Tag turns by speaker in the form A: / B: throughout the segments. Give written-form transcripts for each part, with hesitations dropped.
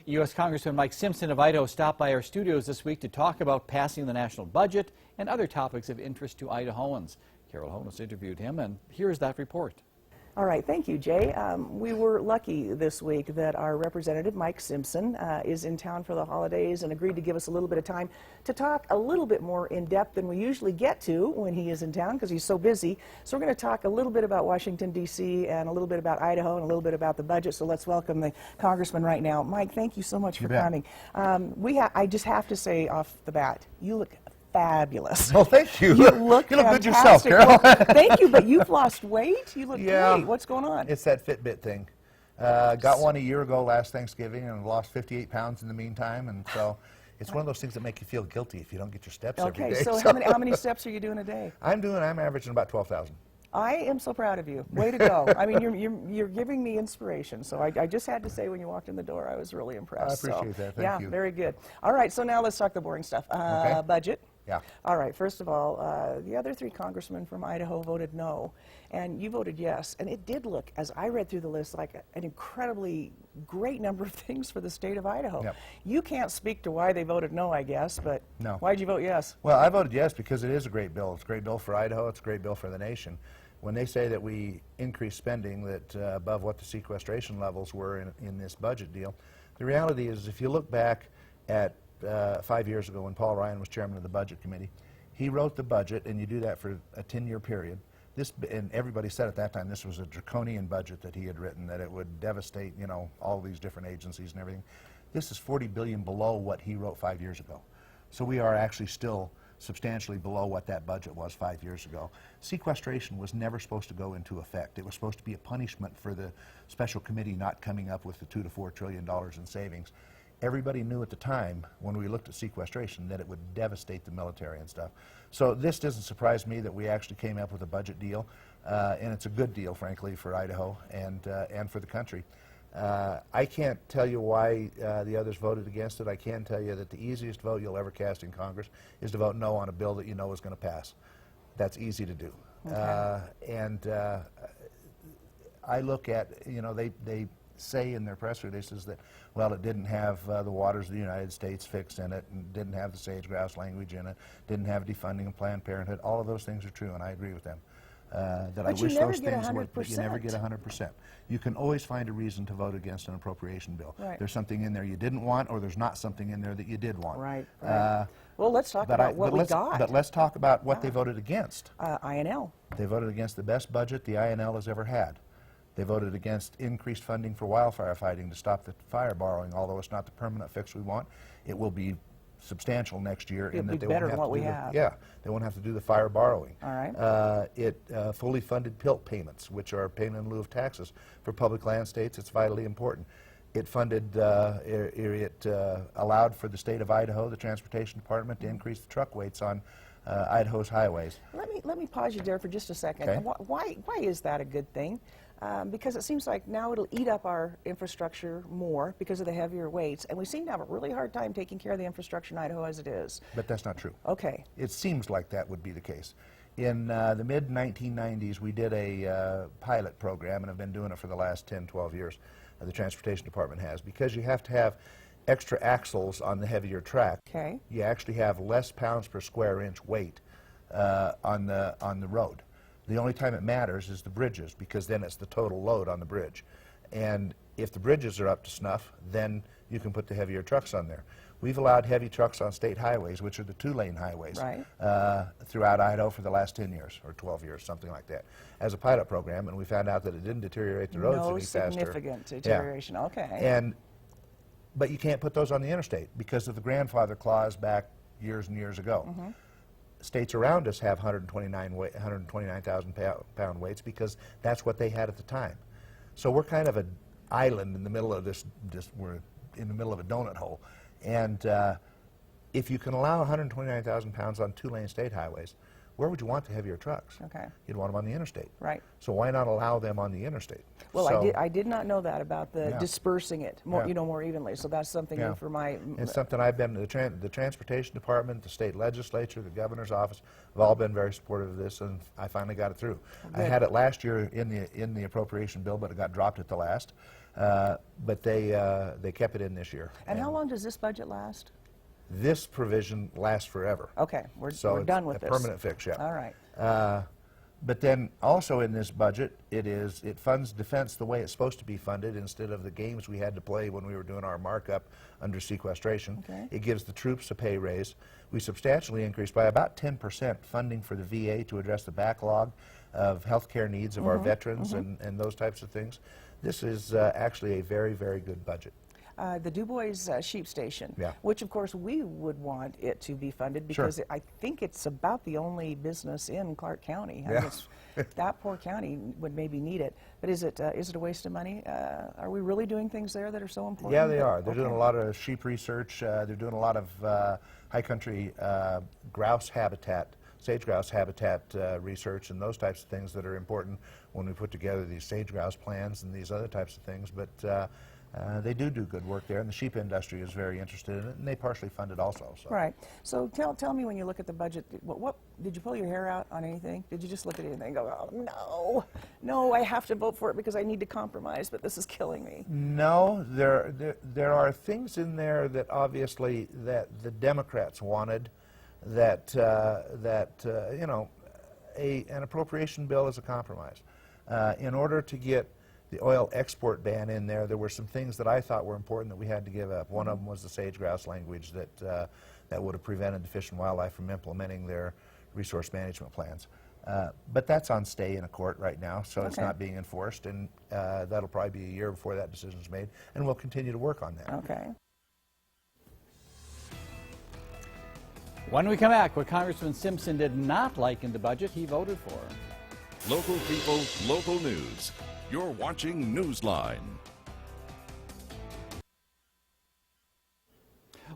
A: U.S. Congressman Mike Simpson of Idaho stopped by our studios this week to talk about passing the national budget and other topics of interest to Idahoans. Karole Honas interviewed him, and here's that report.
B: All right, thank you, Jay. We were lucky this week that our Representative Mike Simpson is in town for the holidays and agreed to give us a little bit of time to talk a little bit more in depth than we usually get to when he is in town because he's so busy. So we're going to talk a little bit about Washington, D.C. and a little bit about Idaho and a little bit about the budget. So let's welcome the Congressman right now. Mike, thank you so much for coming. I just have to say off the bat, you look fabulous.
C: Well, thank you.
B: You look
C: good yourself, Carol.
B: Well, thank you, but you've lost weight. You look great. What's going on?
C: It's that Fitbit thing. Got one a year ago last Thanksgiving and lost 58 pounds in the meantime, and so it's one of those things that make you feel guilty if you don't get your steps every day.
B: Okay, so how many steps are you doing a day?
C: I'm averaging about 12,000.
B: I am so proud of you. Way to go. I mean, you're giving me inspiration. So I just had to say when you walked in the door, I was really impressed.
C: I appreciate that. Thank you.
B: Yeah, very good. All right, so now let's talk the boring stuff. Budget.
C: Yeah.
B: All right, first of all, the other three congressmen from Idaho voted no, and you voted yes. And it did look, as I read through the list, like an incredibly great number of things for the state of Idaho.
C: Yep.
B: You can't speak to why they voted no, I guess, but
C: no.
B: Why'd you vote yes?
C: Well, I voted yes because it is a great bill. It's a great bill for Idaho. It's a great bill for the nation. When they say that we increase spending that above what the sequestration levels were in this budget deal, the reality is if you look back at 5 years ago when Paul Ryan was chairman of the Budget Committee, he wrote the budget, and you do that for a 10-year period. And everybody said at that time this was a draconian budget that he had written, that it would devastate, all these different agencies and everything. This is $40 billion below what he wrote 5 years ago. So we are actually still substantially below what that budget was 5 years ago. Sequestration was never supposed to go into effect. It was supposed to be a punishment for the special committee not coming up with the $2 to $4 trillion in savings. Everybody knew at the time when we looked at sequestration that it would devastate the military and stuff. So this doesn't surprise me that we actually came up with a budget deal, and it's a good deal, frankly, for Idaho and for the country. I can't tell you why the others voted against it. I can tell you that the easiest vote you'll ever cast in Congress is to vote no on a bill that you know is going to pass. That's easy to do. Okay. I look at, they say in their press releases that, well, it didn't have the waters of the United States fixed in it, and didn't have the sage-grouse language in it, didn't have defunding of Planned Parenthood. All of those things are true, and I agree with them. That I wish those things were, but you never get 100%. You can always find a reason to vote against an appropriation bill.
B: Right.
C: There's something in there you didn't want, or there's not something in there that you did want.
B: Right. Well, let's talk about what we got.
C: But let's talk about what they voted against.
B: INL.
C: They voted against the best budget the INL has ever had. They voted against increased funding for wildfire fighting to stop the fire borrowing, although it's not the permanent fix we want. It will be substantial next year in that they won't have to do they won't have to do the fire borrowing.
B: All right.
C: It fully funded PILT payments, which are payment in lieu of taxes for public land states. It's vitally important. It funded, it allowed for the state of Idaho, the Transportation Department, to increase the truck weights on Idaho's highways.
B: Let me pause you there for just a second.
C: Okay.
B: Why is that a good thing? Because it seems like now it'll eat up our infrastructure more because of the heavier weights, and we seem to have a really hard time taking care of the infrastructure in Idaho as it is.
C: But that's not true.
B: Okay.
C: It seems like that would be the case. In the mid-1990s, we did a pilot program, and have been doing it for the last 10, 12 years. The Transportation Department has, because you have to have extra axles on the heavier track.
B: Okay.
C: You actually have less pounds per square inch weight on the road. The only time it matters is the bridges, because then it's the total load on the bridge. And if the bridges are up to snuff, then you can put the heavier trucks on there. We've allowed heavy trucks on state highways, which are the two-lane highways, throughout Idaho for the last 10 years or 12 years, something like that, as a pilot program, and we found out that it didn't deteriorate the roads any faster.
B: No significant deterioration.
C: Yeah.
B: Okay.
C: But you can't put those on the interstate because of the grandfather clause back years and years ago.
B: Mm-hmm.
C: States around us have 129,000 pound weights because that's what they had at the time. So we're kind of an island in the middle of we're in the middle of a donut hole. And if you can allow 129,000 pounds on two-lane state highways, where would you want the heavier trucks?
B: Okay.
C: You'd want them on the interstate.
B: Right.
C: So why not allow them on the interstate?
B: Well,
C: so,
B: I did not know that about the dispersing it more, more evenly. So that's something new for my.
C: It's something I've been. The Transportation Department, the state legislature, the governor's office have all been very supportive of this, and I finally got it through. I had it last year in the appropriation bill, but it got dropped at the last. But they kept it in this year.
B: And how long does this budget last?
C: This provision lasts forever.
B: Okay, we're
C: So
B: done with
C: it's
B: this.
C: a permanent fix, yeah.
B: All right.
C: But then also in this budget, it funds defense the way it's supposed to be funded instead of the games we had to play when we were doing our markup under sequestration.
B: Okay.
C: It gives the troops a pay raise. We substantially increased by about 10% funding for the VA to address the backlog of health care needs of our veterans and those types of things. This is actually a very, very good budget.
B: The Dubois sheep station,
C: Yeah.
B: which of course we would want it to be funded because I think it's about the only business in Clark County. I mean,
C: Yeah.
B: that poor county would maybe need it. But is it a waste of money? Are we really doing things there that are so important?
C: Yeah, they are. They're
B: Okay.
C: doing a lot of sheep research. They're doing a lot of high country grouse habitat, sage grouse habitat research and those types of things that are important when we put together these sage grouse plans and these other types of things. But they do good work there, and the sheep industry is very interested in it, and they partially fund it also. So.
B: Right. So tell me, when you look at the budget, what did you pull your hair out on anything? Did you just look at it and go, oh, no, I have to vote for it because I need to compromise, but this is killing me?
C: No, there are things in there that obviously that the Democrats wanted, that you know, an appropriation bill is a compromise. In order to get the oil export ban in there, there were some things that I thought were important that we had to give up. One of them was the sage grouse language that would have prevented the Fish and Wildlife from implementing their resource management plans. But that's on stay in a court right now, so it's not being enforced, and that'll probably be a year before that decision is made, and we'll continue to work on that.
B: Okay.
A: When we come back, what Congressman Simpson did not like in the budget he voted for.
D: Local people, local news. You're watching Newsline.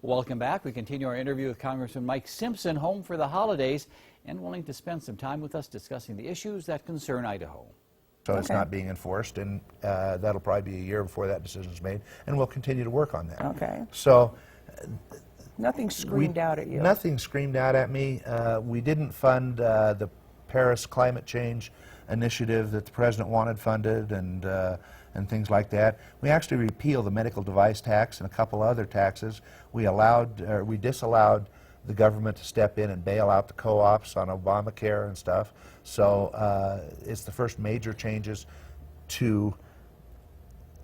A: Welcome back. We continue our interview with Congressman Mike Simpson, home for the holidays and willing to spend some time with us discussing the issues that concern Idaho.
C: So it's not being enforced, and that'll probably be a year before that decision is made, and we'll continue to work on that.
B: Okay.
C: So
B: Nothing screamed out at you.
C: Nothing screamed out at me. We didn't fund the Paris climate change initiative that the president wanted funded, and things like that. We actually repealed the medical device tax and a couple other taxes. We disallowed the government to step in and bail out the co-ops on Obamacare and stuff. So it's the first major changes to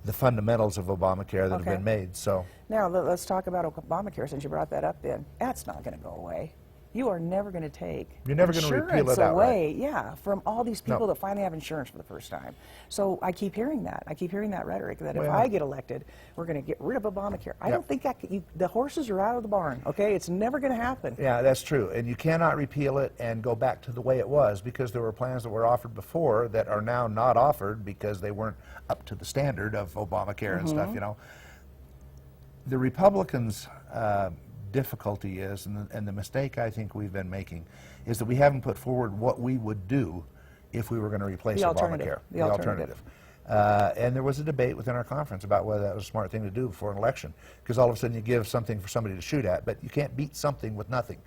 C: the fundamentals of Obamacare that have been made. So
B: now let's talk about Obamacare, since you brought that up. Then that's not going to go away. You are never going to take
C: You're never gonna repeal it
B: insurance
C: outright.
B: away, yeah, from all these people that finally have insurance for the first time. So I keep hearing that. I keep hearing that rhetoric that if I get elected, we're going to get rid of Obamacare. I don't think the horses are out of the barn. Okay, it's never going to happen.
C: yeah, that's true. And you cannot repeal it and go back to the way it was, because there were plans that were offered before that are now not offered because they weren't up to the standard of Obamacare and stuff. You know, the Republicans' difficulty is, and the mistake I think we've been making, is that we haven't put forward what we would do if we were going to replace Obamacare.
B: The alternative.
C: And there was a debate within our conference about whether that was a smart thing to do before an election, because all of a sudden you give something for somebody to shoot at, but you can't beat something with nothing.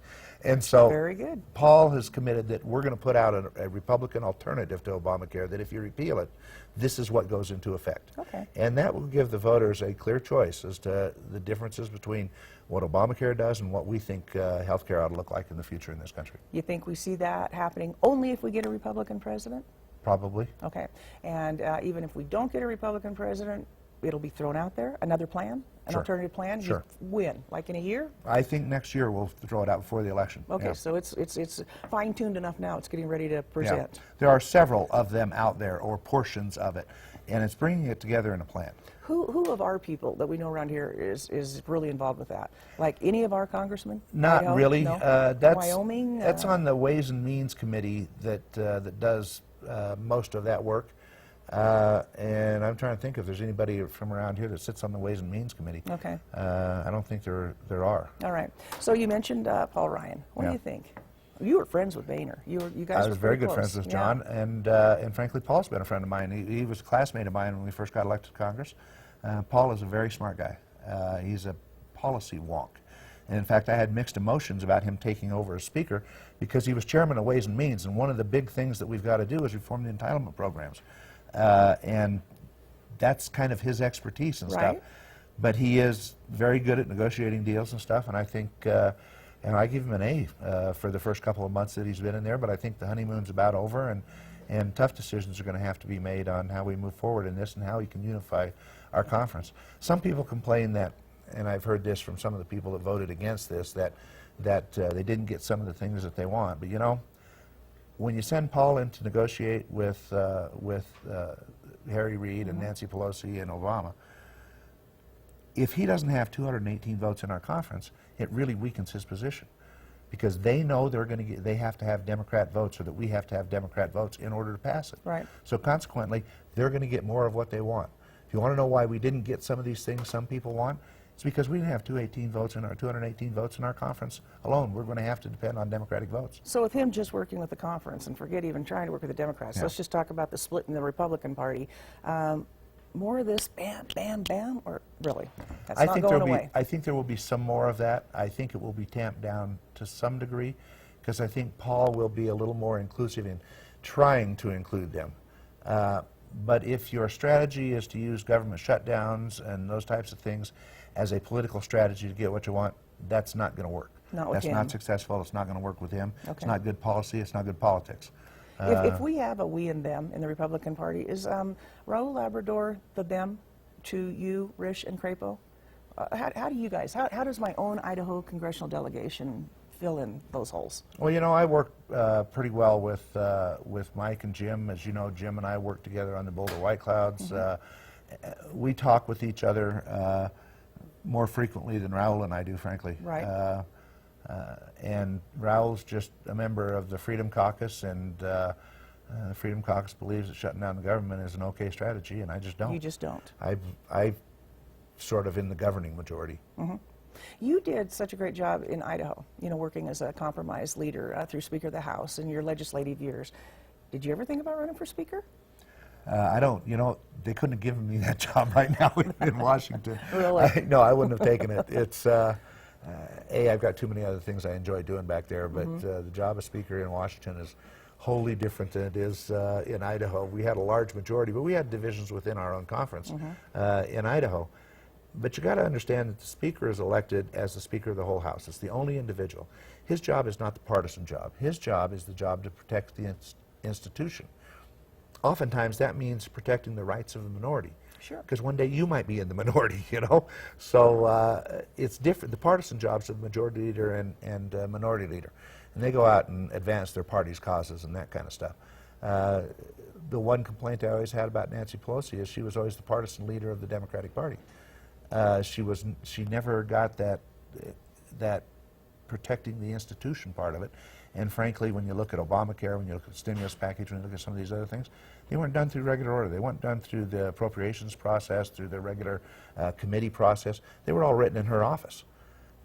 C: And so
B: Very good.
C: Paul has committed that we're going to put out a Republican alternative to Obamacare, that if you repeal it, this is what goes into effect.
B: Okay.
C: And that will give the voters a clear choice as to the differences between what Obamacare does and what we think health care ought to look like in the future in this country.
B: You think we see that happening only if we get a Republican president?
C: Probably.
B: Okay. And even if we don't get a Republican president, it'll be thrown out there, another plan, an
C: Sure.
B: alternative plan.
C: Sure.
B: When? Like in a year?
C: I think next year we'll throw it out before the election.
B: Okay,
C: Yeah.
B: so it's fine-tuned enough now. It's getting ready to present.
C: Yeah. There are several of them out there, or portions of it, and it's bringing it together in a plan.
B: Who of our people that we know around here is really involved with that? Like any of our congressmen?
C: Not
B: Idaho?
C: really.
B: No?
C: That's
B: Wyoming?
C: That's on the Ways and Means Committee that does most of that work. And I'm trying to think if there's anybody from around here that sits on the Ways and Means Committee.
B: Okay.
C: I don't think there are.
B: All right. So you mentioned Paul Ryan. What do
C: Yeah.
B: you think? You were friends with Boehner. You guys
C: I
B: were
C: was very
B: pretty
C: good
B: close.
C: friends with
B: Yeah.
C: John, and frankly, Paul's been a friend of mine. He was a classmate of mine when we first got elected to Congress. Paul is a very smart guy. He's a policy wonk. And in fact, I had mixed emotions about him taking over as Speaker, because he was chairman of Ways and Means, and one of the big things that we've got to do is reform the entitlement programs. And that's kind of his expertise and stuff.
B: Right.
C: But he is very good at negotiating deals and stuff, and I think, and I give him an A for the first couple of months that he's been in there, but I think the honeymoon's about over, and tough decisions are going to have to be made on how we move forward in this and how we can unify our conference. Some people complain that, and I've heard this from some of the people that voted against this, that they didn't get some of the things that they want. But you know, when you send Paul in to negotiate with Harry Reid and Nancy Pelosi and Obama, if he doesn't have 218 votes in our conference, it really weakens his position, because they know they have to have Democrat votes, or that we have to have Democrat votes in order to pass it.
B: Right.
C: So consequently, they're going to get more of what they want. If you want to know why we didn't get some of these things some people want, it's because we didn't have 218 votes in our conference alone. We're going to have to depend on Democratic votes.
B: So with him just working with the conference, and forget even trying to work with the Democrats,
C: Yeah.
B: let's just talk about the split in the Republican Party. More of this bam, bam, bam, or really? That's not going away.
C: I think there will be some more of that. I think it will be tamped down to some degree, because I think Paul will be a little more inclusive in trying to include them. But if your strategy is to use government shutdowns and those types of things as a political strategy to get what you want, that's not going to work.
B: Not with
C: That's
B: him.
C: not successful. It's not going to work with him.
B: Okay.
C: It's not good policy. It's not good politics.
B: If we have a we and them in the Republican Party, is Raul Labrador the them to you, Risch, and Crapo? How do you guys, how does my own Idaho congressional delegation fill in those holes?
C: Well, you know, I work pretty well with Mike and Jim. As you know, Jim and I work together on the Boulder White Clouds. We talk with each other more frequently than Raul and I do, frankly.
B: Right.
C: And Raul's just a member of the Freedom Caucus, and the Freedom Caucus believes that shutting down the government is an okay strategy, and I just don't.
B: You just don't.
C: I'm sort of in the governing majority.
B: You did such a great job in Idaho, you know, working as a compromise leader through Speaker of the House in your legislative years. Did you ever think about running for Speaker?
C: I don't, you know, they couldn't have given me that job right now in Washington.
B: Really?
C: No, I wouldn't have taken it. It's, I've got too many other things I enjoy doing back there, but the job of Speaker in Washington is wholly different than it is in Idaho. We had a large majority, but we had divisions within our own conference in Idaho. But you got to understand that the Speaker is elected as the Speaker of the whole House. It's the only individual. His job is not the partisan job. His job is the job to protect the institution. Oftentimes that means protecting the rights of the minority.
B: Sure.
C: Because one day you might be in the minority, you know. So it's different. The partisan jobs of the majority leader and minority leader. And they go out and advance their party's causes and that kind of stuff. The one complaint I always had about Nancy Pelosi is she was always the partisan leader of the Democratic Party. She never got that protecting the institution part of it. And frankly, when you look at Obamacare, when you look at the stimulus package, when you look at some of these other things, they weren't done through regular order. They weren't done through the appropriations process, through the regular committee process. They were all written in her office.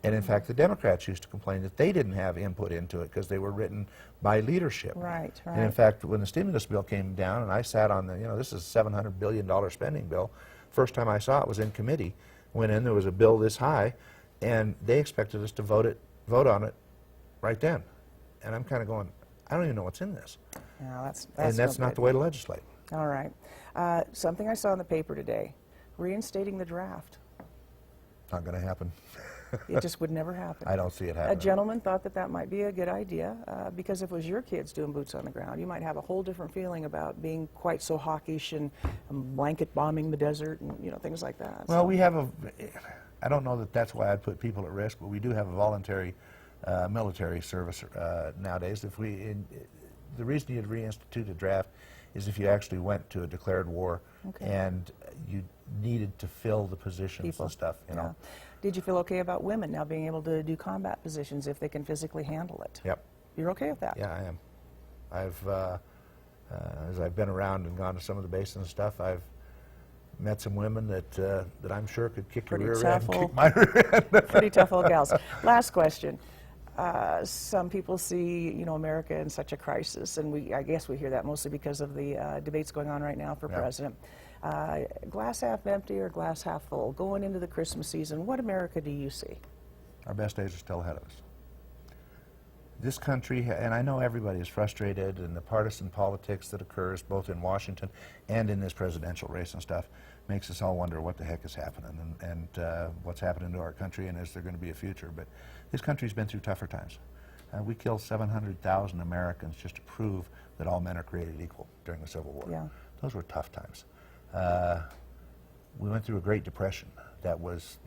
C: And in fact, the Democrats used to complain that they didn't have input into it because they were written by leadership.
B: Right, right.
C: And in fact, when the stimulus bill came down, and I sat on the, you know, this is a $700 billion spending bill. First time I saw it was in committee. Went in, there was a bill this high, and they expected us to vote on it right then. And I'm kind of going, I don't even know what's in this.
B: No,
C: that's not the way to legislate.
B: All right. Something I saw in the paper today, reinstating the draft.
C: Not going to happen.
B: It just would never happen.
C: I don't see it
B: A
C: happening.
B: gentleman thought that might be a good idea because if it was your kids doing boots on the ground, you might have a whole different feeling about being quite so hawkish and blanket bombing the desert and, you know, things like that.
C: Well,
B: So-
C: we have I don't know that that's why I'd put people at risk, but we do have a voluntary military service nowadays. The reason you'd reinstitute a draft is if you actually went to a declared war and you needed to fill the positions
B: People.
C: and stuff, you know.
B: Yeah. Did you feel okay about women now being able to do combat positions if they can physically handle it?
C: Yep.
B: You're okay with that?
C: Yeah, I am. As I've been around and gone to some of the bases and stuff, I've met some women that I'm sure could kick your
B: Pretty
C: rear
B: tough
C: end and kick
B: old-
C: my rear end.
B: Pretty tough old gals. Last question. Some people see, you know, America in such a crisis, and I guess we hear that mostly because of the debates going on right now for
C: Yeah.
B: president. Glass half empty or glass half full? Going into the Christmas season, what America do you see?
C: Our best days are still ahead of us. This country, and I know everybody is frustrated, and the partisan politics that occurs both in Washington and in this presidential race and stuff makes us all wonder what the heck is happening and what's happening to our country, and is there going to be a future. But this country's been through tougher times. We killed 700,000 Americans just to prove that all men are created equal during the Civil War.
B: Yeah.
C: Those were tough times. We went through a Great Depression that was,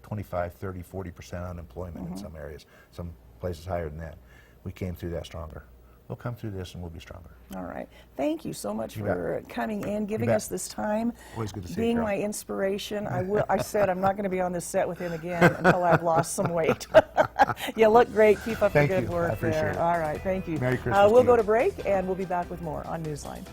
C: 25, 30, 40% unemployment in some areas, some places higher than that. We came through that stronger. We'll come through this and we'll be stronger.
B: All right. Thank you so much
C: You
B: for coming in, giving
C: bet.
B: us this time,
C: Always good to see you,
B: being
C: Carol.
B: my inspiration. I said I'm not going to be on this set with him again until I've lost some weight. You look great. Keep up
C: Thank
B: the good
C: you.
B: work
C: I appreciate
B: there.
C: it.
B: All right. Thank you.
C: Merry Christmas
B: We'll
C: to
B: go
C: you.
B: to break, and we'll be back with more on Newsline.